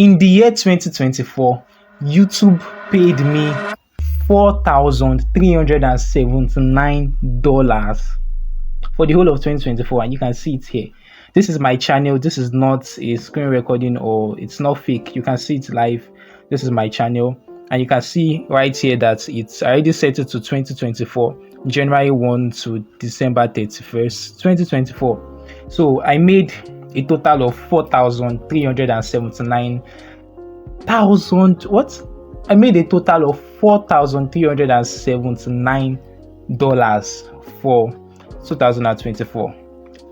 in the year 2024, YouTube paid me $4,379 for the whole of 2024, and you can see it here. This is my channel. This is not a screen recording, or it's not fake. You can see it live. This is my channel, and you can see right here that it's already set it to 2024, January 1 to December 31st, 2024. So I made a total of $4,379,000. What? I made a total of $4,379 for 2024.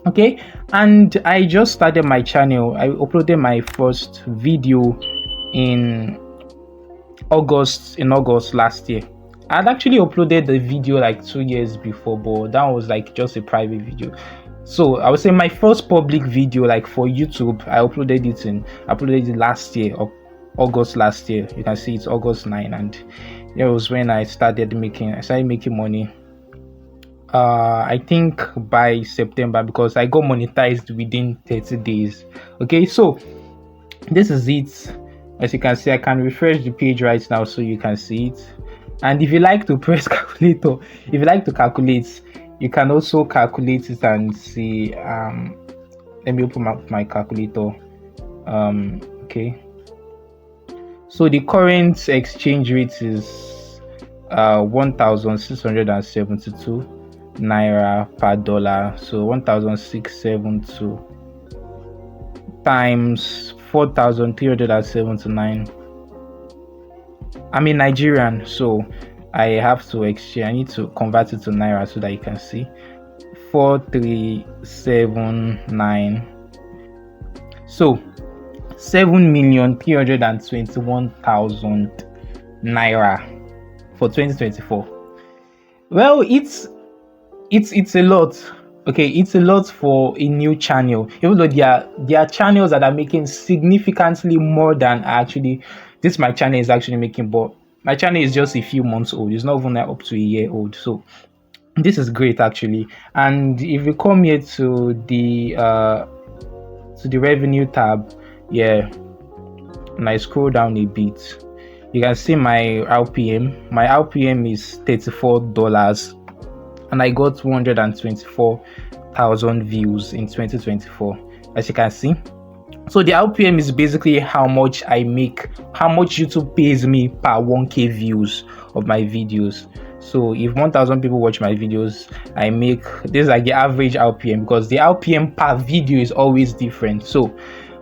Okay, and I just started my channel. I uploaded my first video in August last year. I had actually uploaded the video like 2 years before, but that was like just a private video. So I would say my first public video, like for YouTube, I uploaded it last year, or August last year. You can see it's August 9, and it was when I started making money. I think by September, because I got monetized within 30 days. Okay, so this is it. As you can see, I can refresh the page right now so you can see it. And if you like to press calculator, if you like to calculate, you can also calculate it and see. Let me open my calculator. Okay, so the current exchange rate is 1,672 naira per dollar. So 1,672 times 4,379. I'm in Nigerian, so I have to exchange. I need to convert it to naira so that you can see. 4,379. So 7,321,000 naira for 2024. Well, it's a lot. Okay, it's a lot for a new channel. Even though there are channels that are making significantly more than actually my channel is actually making, but my channel is just a few months old. It's not even up to a year old. So this is great actually. And if you come here to the revenue tab, yeah, and I scroll down a bit, you can see my RPM. My RPM is $34, and I got 124,000 views in 2024, as you can see. So the RPM is basically how much I make, how much YouTube pays me per 1k views of my videos. So if 1,000 people watch my videos, I make this is like the average RPM, because the RPM per video is always different. So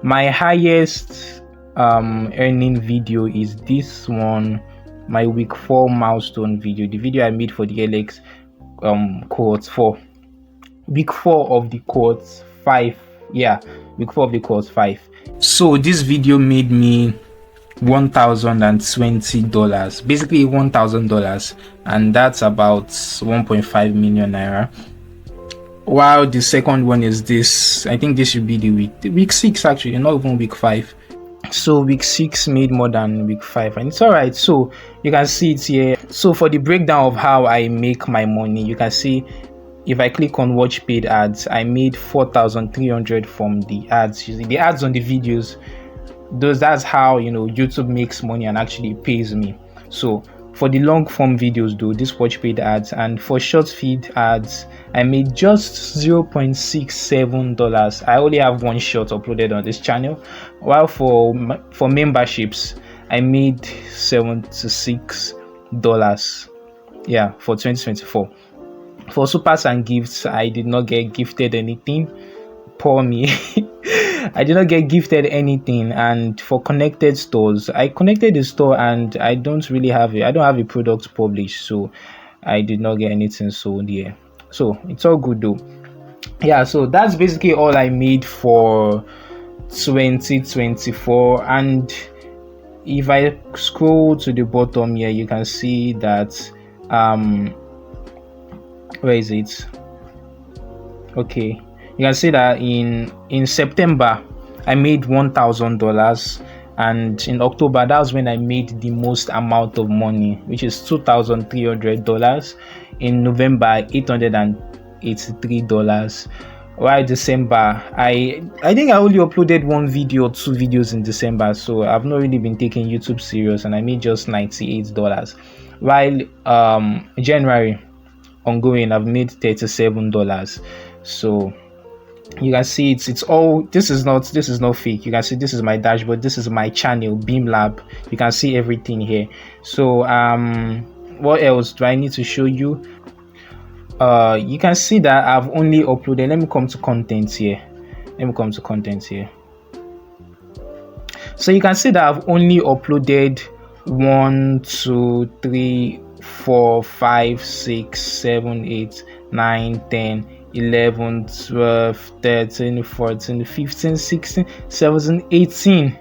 my highest earning video is this one, my week 4 milestone video, the video I made for the LX cohort 4, week 4 of the cohort 5. Yeah, week 4 of the cohort 5. So this video made me $1,020, basically $1,000, and that's about 1.5 million naira. While the second one is this, I think this should be the week 6 actually, not even week 5. So week 6 made more than week 5, and it's all right. So you can see it here. So for the breakdown of how I make my money, you can see if I click on watch paid ads, I made 4,300 from the ads, using the ads on the videos. That's how, you know, YouTube makes money and actually pays me. So for the long form videos though, this watch paid ads, and for short feed ads, I made just $0.67. I only have one short uploaded on this channel, while for memberships I made $76, yeah, for 2024. For supers and gifts, I did not get gifted anything. Poor me. I did not get gifted anything. And for connected stores, I connected the store and I don't really have it. I don't have a product published, so I did not get anything sold here. So it's all good though. Yeah, so that's basically all I made for 2024. And if I scroll to the bottom here, you can see that where is it? Okay, you can see that in September I made $1,000, and in October that's when I made the most amount of money, which is $2,300. In November, $883. Why December? I think I only uploaded one video or two videos in December, so I've not really been taking YouTube serious, and I made just $98. While January ongoing, I've made $37. So you can see it's all, this is not fake. You can see this is my dashboard, this is my channel, Beam Lab. You can see everything here. So what else do I need to show you? You can see that I've only uploaded, let me come to content here. So you can see that I've only uploaded 1 2 3 4 5 6 7 8 9 10 11 12 13 14 15 16 17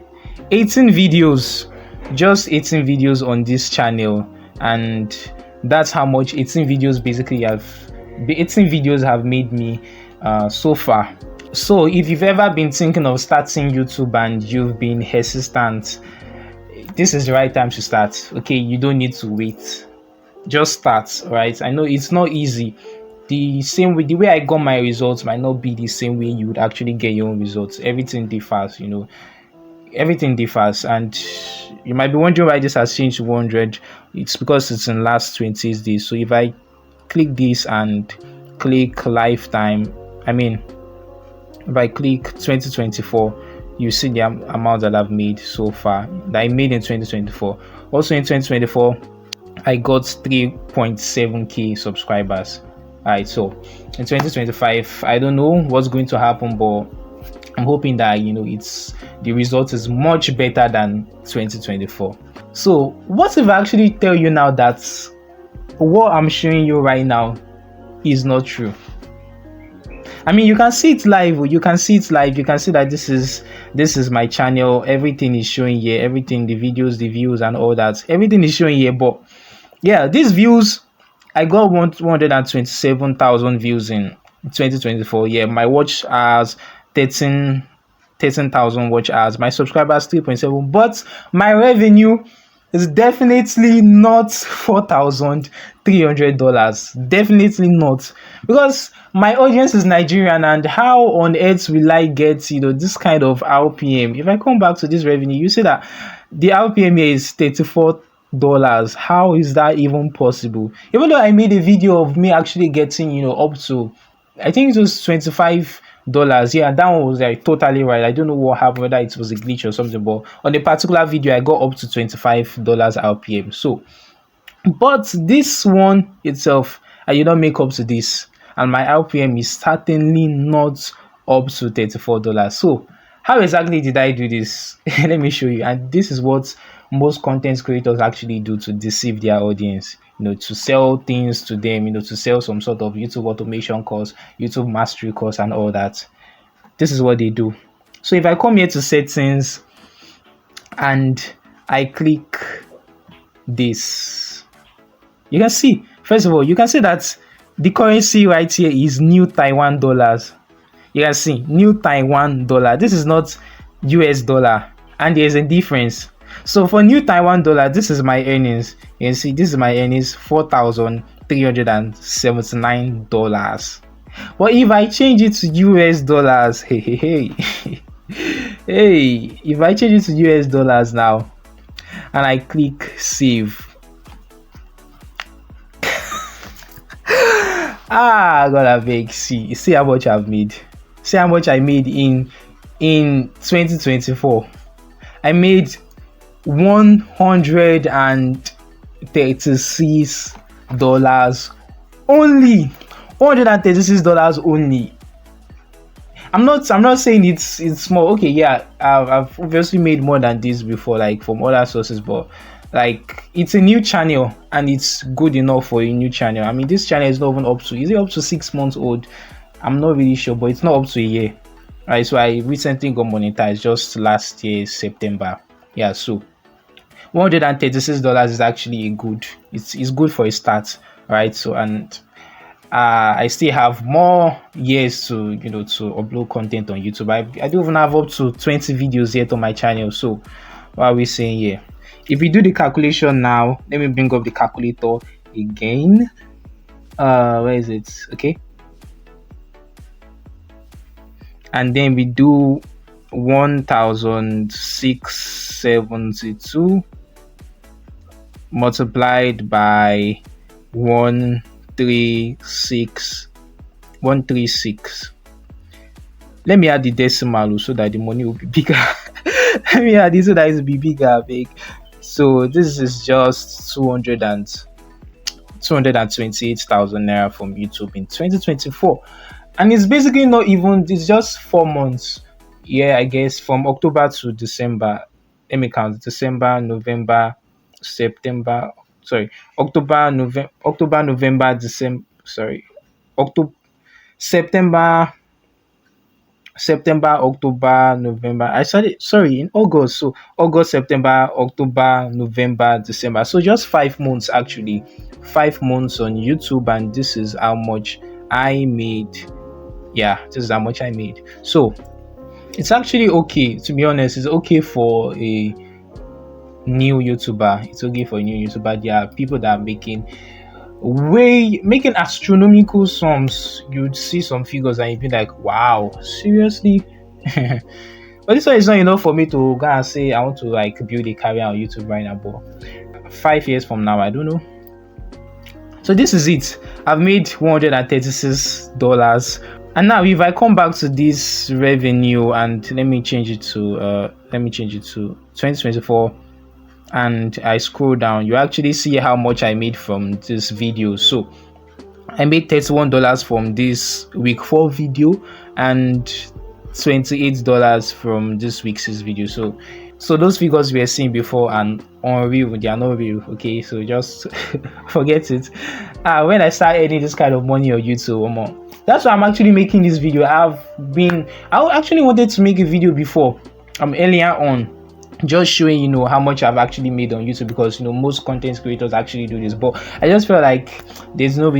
18 videos, just 18 videos on this channel. And that's how much 18 videos basically have made me so far. So if you've ever been thinking of starting YouTube and you've been hesitant, this is the right time to start. Okay, you don't need to wait, just start. Right, I know it's not easy. The way I got my results might not be the same way you would actually get your own results. Everything differs, everything differs. And you might be wondering why this has changed to 100. It's because it's in last 20 days. So if I click this and click lifetime, if I click 2024, you see the amount that I've made so far, that I made in 2024. Also in 2024, I got 3.7k subscribers. Alright, so in 2025, I don't know what's going to happen, but I'm hoping that the result is much better than 2024. So what if I actually tell you now that what I'm showing you right now is not true? You can see it live. You can see that this is my channel. Everything is showing here. Everything, the videos, the views, and all that. Everything is showing here. But yeah, these views, I got 127,000 views in 2024. Yeah, my watch hours 13,000 watch hours. My subscribers 3.7. But my revenue is definitely not $4,300. Definitely not, because my audience is Nigerian, and how on earth will I get this kind of RPM? If I come back to this revenue, you see that the RPM here is $34. How is that even possible? Even though I made a video of me actually getting up to, I think it was $25. Yeah, that one was like totally right. I don't know what happened, whether it was a glitch or something, but on a particular video I got up to $25 RPM. So, but this one itself, I did not make up to this, and my RPM is certainly not up to $34. So how exactly did I do this? Let me show you. And this is what most content creators actually do to deceive their audience, to sell things to them, to sell some sort of YouTube automation course, YouTube mastery course, and all that. This is what they do. So if I come here to settings and I click this, you can see, first of all, you can see that the currency right here is new Taiwan dollars. You can see new Taiwan dollar. This is not US dollar, and there's a difference. So for new Taiwan dollar, this is my earnings. You can see this is my earnings, $4,379. But if I change it to US dollars, hey, if I change it to US dollars now and I click save, God, I beg, see how much I've made. See how much I made in 2024. I made $136 only. $136 only. I'm not saying it's small. Okay, yeah, I've obviously made more than this before, like from other sources, but like it's a new channel and it's good enough for a new channel. This channel is not even up to, is it up to 6 months old? I'm not really sure, but it's not up to a year. Right, so I recently got monetized just last year, September. Yeah, so $136 is actually good. It's good for a start, right? So, and I still have more years to to upload content on YouTube. I do even have up to 20 videos yet on my channel. So what are we saying here? If we do the calculation now, let me bring up the calculator again. Where is it? Okay, and then we do 1672 multiplied by 136. Let me add the decimal so that the money will be bigger. Let me add this so that it will be bigger, big. So this is just 228,000 naira from YouTube in 2024, and it's basically not even. It's just 4 months. Yeah, I guess from October to December. Let me count: December, November, September. Sorry, October, November, December. Sorry, October, September, October, November. I started, sorry, in August. So August, September, October, November, December. So just 5 months actually. 5 months on YouTube, and this is how much I made. Yeah, this is how much I made. So it's actually okay, to be honest. It's okay for a new YouTuber. It's okay for a new YouTuber. There are people that are making astronomical sums. You'd see some figures and you'd be like, wow, seriously? But this one is not enough for me to go and say I want to like build a career on YouTube right now. But 5 years from now, I don't know. So this is it. I've made $136, and now if I come back to this revenue and let me change it to 2024, and I scroll down, you actually see how much I made from this video. So I made $31 from this week 4 video and $28 from this week's video. So those figures we were seeing before and unreal, they are not real. Okay, so just forget it. When I start earning this kind of money on YouTube, that's why I'm actually making this video. I actually wanted to make a video before earlier on, just showing how much I've actually made on YouTube, because most content creators actually do this, but I just felt like there's no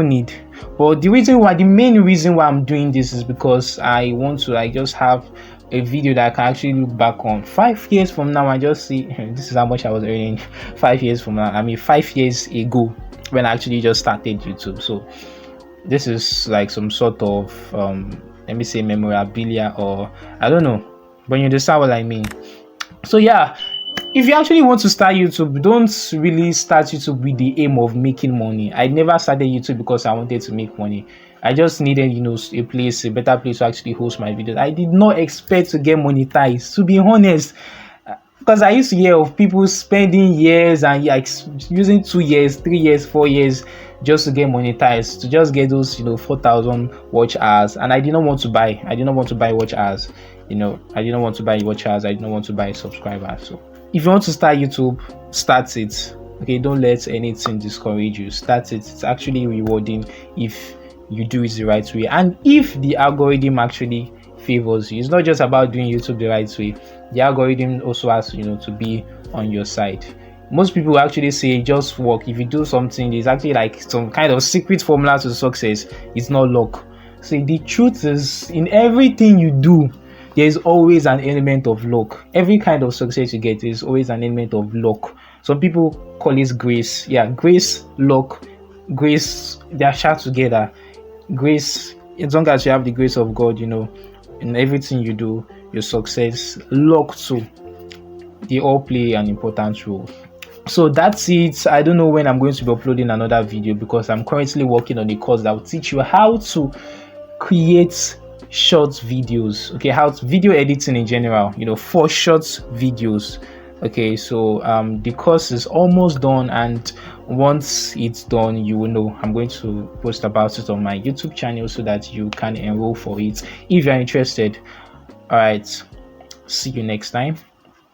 need. But the main reason why I'm doing this is because I want to just have a video that I can actually look back on 5 years from now and just see this is how much I was earning 5 years from now. 5 years ago when I actually just started YouTube. So this is like some sort of let me say memorabilia, or I don't know, but you understand what I mean. So yeah, if you actually want to start YouTube, don't really start YouTube with the aim of making money. I never started YouTube because I wanted to make money. I just needed, a better place to actually host my videos. I did not expect to get monetized, to be honest, because I used to hear of people spending years and using 2 years, 3 years, 4 years just to get monetized, to just get those 4,000 watch hours. And I did not want to buy. I did not want to buy watch hours. I didn't want to buy watch hours. I didn't want to buy subscribers. So if you want to start YouTube, start it. Okay, don't let anything discourage you. Start it. It's actually rewarding if you do it the right way, and if the algorithm actually favors you. It's not just about doing YouTube the right way. The algorithm also has to be on your side. Most people actually say just work. If you do something, there's actually like some kind of secret formula to success. It's not luck. So the truth is, in everything you do, there is always an element of luck. Every kind of success you get is always an element of luck. Some people call it grace. Yeah, grace, luck, grace, they are shared together. Grace, as long as you have the grace of God, in everything you do, your success, luck too, they all play an important role. So that's it. I don't know when I'm going to be uploading another video, because I'm currently working on a course that will teach you how to create short videos. Okay, how to video editing in general, for short videos. Okay, so the course is almost done, and once it's done, you will know. I'm going to post about it on my YouTube channel so that you can enroll for it if you're interested. All right, see you next time.